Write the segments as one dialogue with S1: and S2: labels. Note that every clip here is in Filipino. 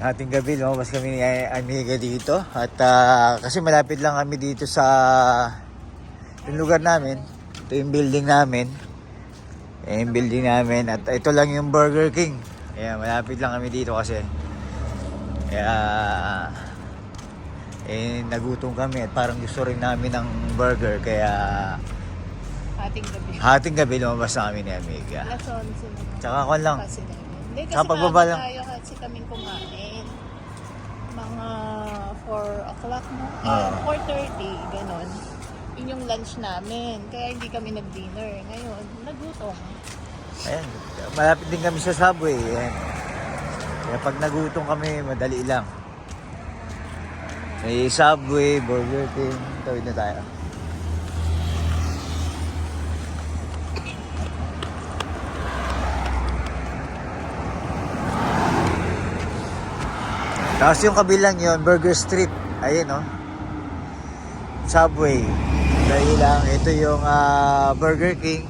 S1: Hating gabi, lumabas kami ni Amiga dito. At kasi malapit lang kami dito sa yung lugar namin. Ito yung building namin. Yung building namin. At ito lang yung Burger King. Kaya malapit lang kami dito kasi. Kaya nagutom kami at parang gusto rin namin ng burger. Kaya hating gabi lumabas na kami ni Amiga. Tsaka ako lang.
S2: Hindi, kasi
S1: pagbaba lang.
S2: tayo kasi kaming kumain. Mga 4 o'clock mo. 4:30, ganon. Yun yung lunch namin. Kaya hindi kami nag-dinner. Ngayon, nagutom.
S1: Ayan, malapit din kami sa Subway. Ayan. Kaya pag nagutom kami, madali lang. May Subway, Burger King. Tawid na tayo. Tapos yung kabilang yon Burger Street. Ayun, no? Subway. Dahil lang, ito yung Burger King.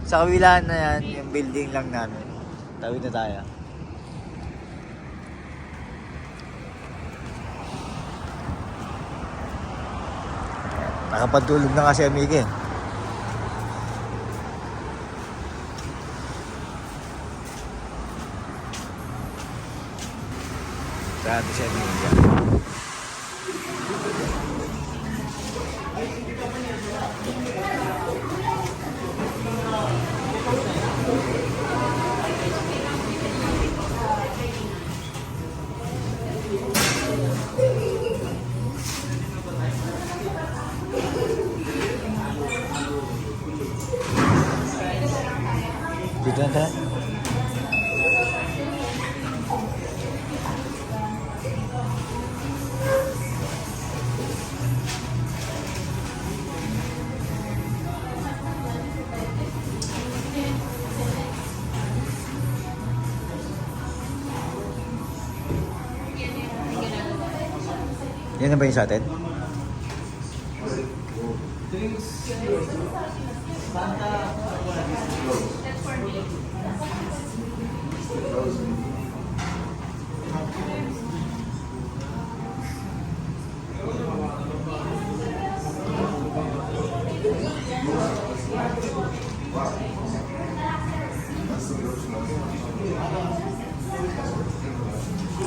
S1: Sa kabilaan na yan, yung building lang namin. Tawid na tayo. Nakapatulog na kasi Amiga. Saan siya Amiga? Dito na tayo. Yan na ba yung sa atin?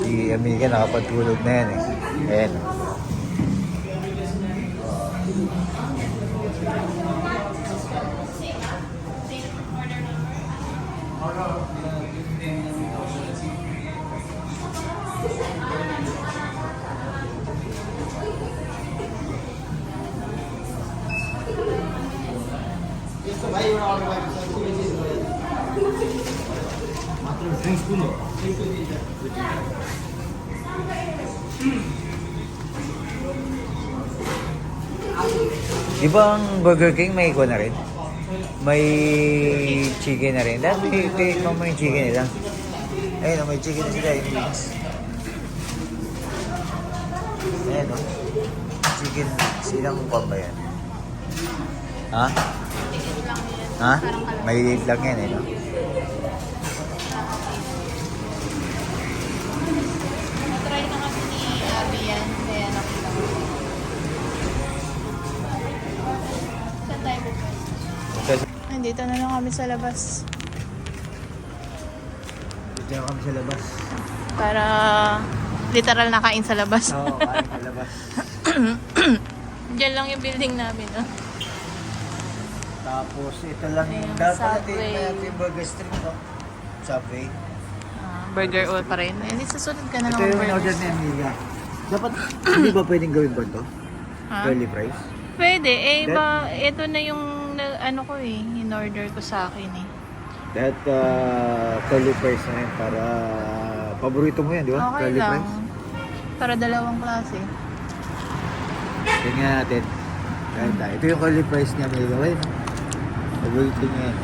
S1: Si Amiga nakapagtulog na yan eh. Ayan. Di ba ang Burger King may iko na rin? May chicken na rin. Dahil may yung chicken nila. Ayun, may chicken na sila. Yung wings. Ayan o. Chicken. Silang upang ba yan? Ha? Ha? May lang yan eh, no?
S2: Try na kasi ni Abby yan. Kaya nakita ko. Saan tayo pupunta? Nandito na lang kami sa labas.
S1: Dito na kami sa labas.
S2: Para literal na kain sa labas.
S1: Oo, kain sa labas.
S2: Diyan lang yung building namin, no?
S1: Tapos ito lang yung
S2: Yung
S1: dapat
S2: Subway.
S1: natin yung Burger Street, no? Subway.
S2: Burger all pa rin. Hindi, susunod ka na
S1: Ito
S2: lang
S1: yung
S2: burger.
S1: order ni Amiga. Dapat, hindi ba pwedeng gawin ba ito?
S2: Ha?
S1: Curly fries?
S2: Pwede. Ito na yung ano ko eh. In-order ko sa akin eh.
S1: That curly fries na yun para paborito mo yan, di ba?
S2: Okay
S1: Curly
S2: lang.
S1: fries.
S2: Para dalawang klase.
S1: Tingnan natin. Ito yung curly fries niya, Amiga. Well, paborito niya yan.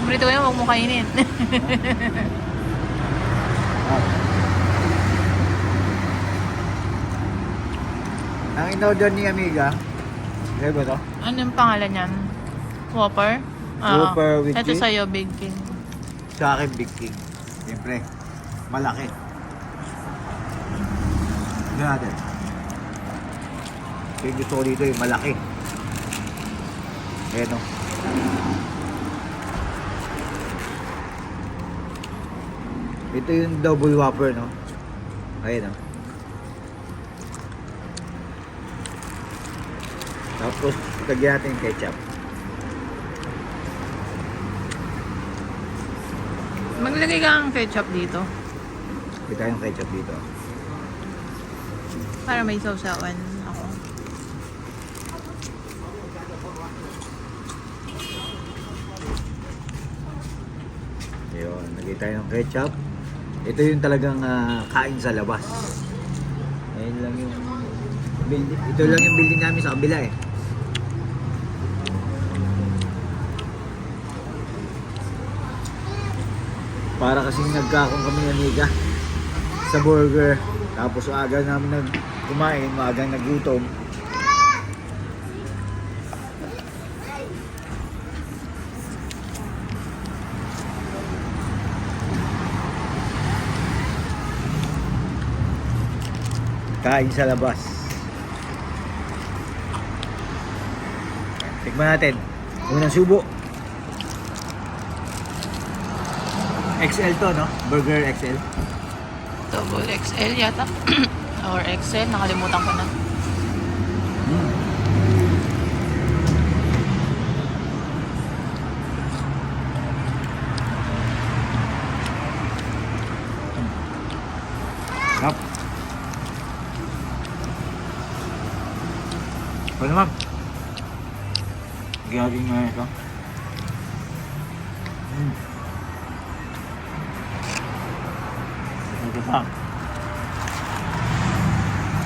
S2: Paborito ko yan, huwag mo kainin.
S1: Ang in-order ni Amiga, kaya ba ito?
S2: Ano yung pangalan niyan? Whopper?
S1: Whopper with
S2: Ito
S1: cheese?
S2: sa'yo, Big King.
S1: Sa akin, Big King. Siyempre, malaki. Tignan natin. Yung gusto ko dito yung malaki. Ayan o. Ito yung double whopper, no? Ayan o. Tapos, lagyan natin yung ketchup.
S2: Maglagay ka ng ketchup dito
S1: Lagyan tayong ketchup dito.
S2: para may sausawan ako.
S1: Ayun, lagyan tayo ng ketchup. Ito yung talagang kain sa labas. Ayun lang yung building. Ito lang yung building namin sa kabila eh. Para kasing nagkakong kami ng amiga sa burger. Tapos aga namin kumain, maagang nagutom. Kain sa labas. Tikman natin. Unang subo. XL to, no? Burger XL.
S2: Double XL yata. Or XL, nakalimutan ko na.
S1: Sarap. Ano naman? Gagawin nga ito. Ito pa.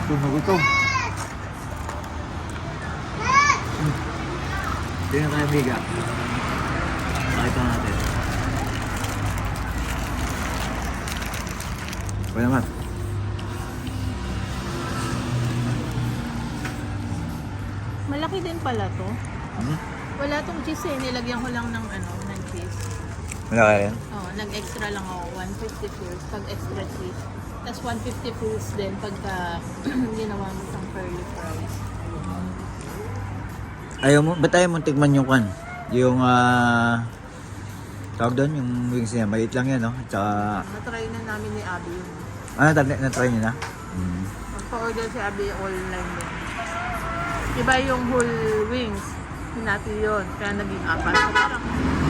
S1: Gutom. Tingnan tayo, biga. Pakita natin. Ano naman?
S2: Malaki din pala to.
S1: Hmm?
S2: Wala tong cheese eh. Nilagyan ko lang ng cheese.
S1: Wala ka rin?
S2: Oo, nag-extra lang ako. 150 pills pag extra cheese. Tapos 150 pills din pagka ginawa mo isang curly fries.
S1: Ayaw mo, ba't ayaw mo tikman yung kan? Yung, tawag doon, yung wings niya, maliit lang yan, no? Tsaka,
S2: Na-try na namin ni Abby yun.
S1: na-try niyo na?
S2: Magpa-order si Abby online din. Iba yung whole wings. Hinati yun. Kaya naging 4. So parang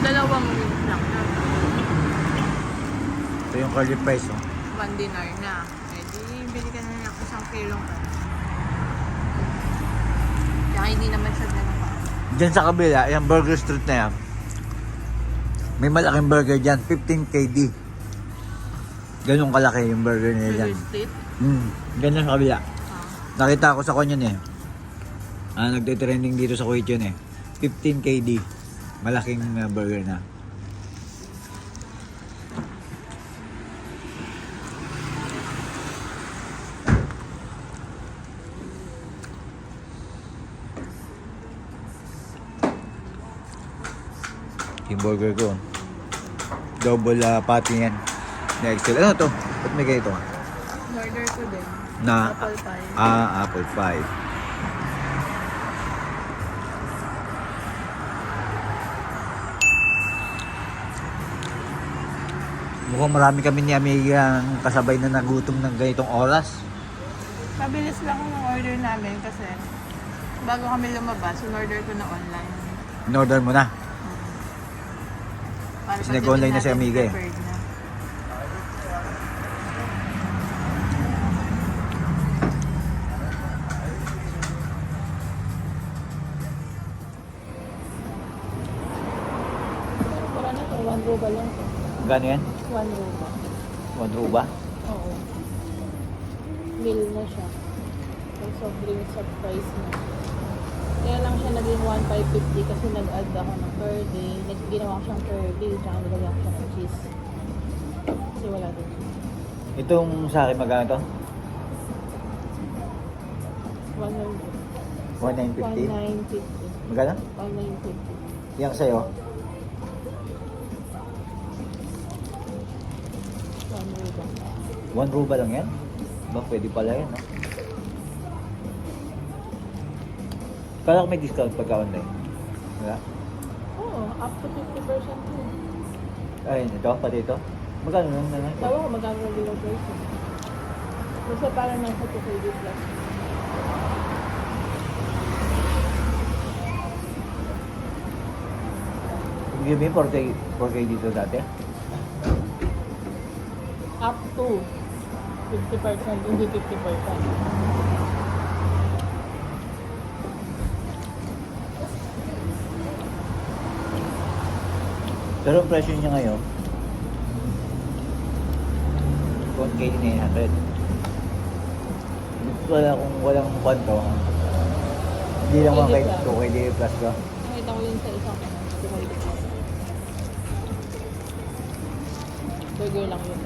S2: 2 wings lang na.
S1: Ito yung curly fries, no?
S2: 1 dinar na. Eh di, bili ka na ng 1 kilong. Kaya hindi naman siya ganun pa.
S1: Diyan sa kabila, yung Burger Street na yan, may malaking burger dyan, 15 KD. Ganun kalaki yung burger nila dyan.
S2: Burger Street.
S1: Ganyan sa kabila.
S2: Ah.
S1: Nakita ko sa kanyan eh. Nagte-trending dito sa Kuwait yun eh. 15 KD. Malaking burger na. Yung burger ko. Double patty yan. Next. Ano to? Ba't may ganito nga?
S2: Order ko din.
S1: Na,
S2: Apple pie.
S1: apple pie. Mukhang marami kami ni Amiga ang kasabay na nagutom ng ganitong oras.
S2: Mabilis lang ang order namin kasi bago kami lumabas, in-order ko na online.
S1: In-order mo na.
S2: Para
S1: Kasi nag-online na si Amiga eh.
S2: prepared na. Wala na to, 1 ruba lang to.
S1: Gano yan?
S2: 1 ruba.
S1: 1 ruba?
S2: Oo. Meal na siya. May soft drinks at fries na. Kaya lang siya naging 1,550 kasi nag-add ako ng curly. Ginawa ko siyang curly, tsaka nilagyan ko siya ng cheese. Kasi wala din.
S1: Itong sa akin magkano to?
S2: 1,950.
S1: 1950? Magkano?
S2: 1,950.
S1: Yang sa'yo?
S2: 1 ruba.
S1: 1 ruba lang yan? Ba, pwede pala yan, no? Kala ko may discount pagka online. Wala?
S2: Oo, up to 50% po.
S1: Ay, ito, pati ito. Magkano nung naman?
S2: Tawa ko magkano ang below version. Basta parang nasa 2KD plus.
S1: Hindi mo yung 4K dito dati?
S2: Up to 50%, hindi 50%.
S1: Pero ang presyo niya ngayon, 1K900. Wala kung walang kwanto. Hindi lang 2KD plus ka.
S2: Nakita ko yun sa isang 2KD plus. Burger lang yun.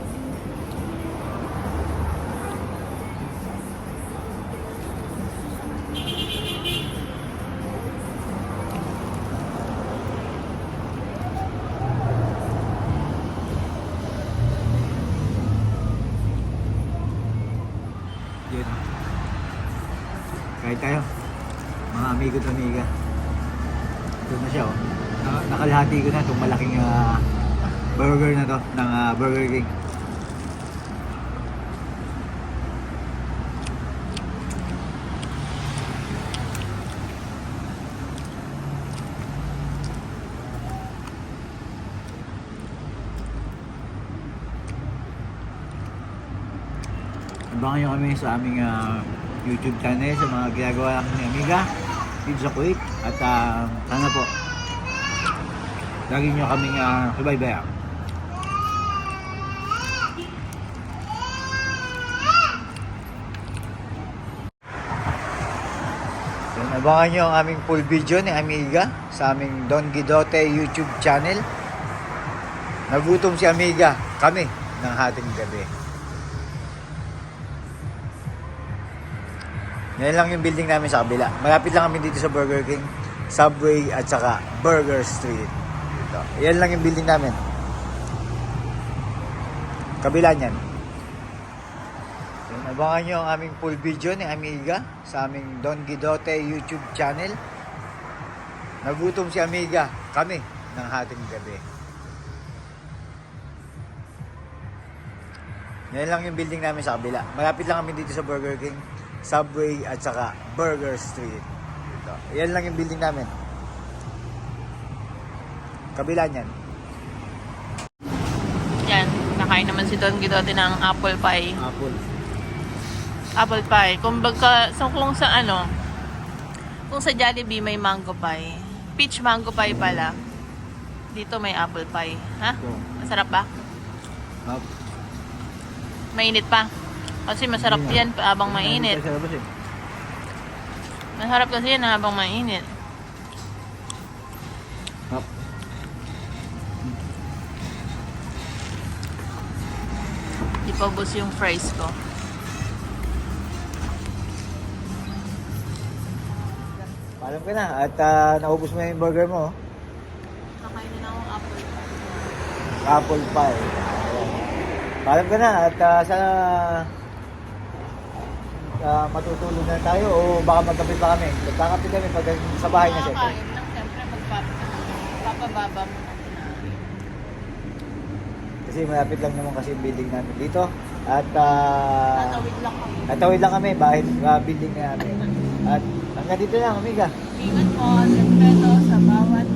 S1: Yun. Kahit tayo. Mga amigo at amiga. Ito na siya oh. Nakalahati ko na itong malaking burger na to ng Burger King. Abangan nyo kami sa aming YouTube channel sa mga ginagawa namin ni Amiga dito sa Kuwait. At sana po lagi nyo kaming subaybayan. So, abangan nyo ang aming full video ni Amiga sa aming Don Guidote YouTube channel. Nagutom si Amiga, kami ng hating gabi. Yan lang yung building namin sa kabila. Malapit lang kami dito sa Burger King, Subway at saka Burger Street. Dito. Yan lang yung building namin. Kabila niyan. So, abangan nyo ang aming full video ni Amiga sa aming Don Guidote YouTube channel. Nagutom si Amiga, kami ng hating gabi. Yan lang yung building namin sa kabila. Malapit lang kami dito sa Burger King, Subway at saka Burger Street. Dito. Yan lang yung building namin. Kabila niyan.
S2: Yan, nakain naman si Don Guidote ng apple pie.
S1: Apple.
S2: Apple pie. Kumbaga, so kung sa ano, kung sa Jollibee may mango pie, peach mango pie pala, dito may apple pie. Ha?
S1: So,
S2: Masarap ba? Mainit pa. Kasi masarap yan habang mainit. Masarap kasi yan habang mainit. Di pa ubos yung fries ko.
S1: Paalam ka na at naubos mo yung burger mo.
S2: Nakain na akong apple pie.
S1: Apple pie. Paalam ka na at sana matutulog na tayo o baka magkape pa kami. Magkakape kami pag sa bahay na siyempre.
S2: Makakain lang siyempre magpapababa mo na sinabi.
S1: Kasi malapit lang naman kasi yung building namin dito. At
S2: Tatawid lang kami.
S1: natawid lang kami bahay building namin. At hanggang dito lang, Amiga.
S2: Ingat po, respeto sa bawat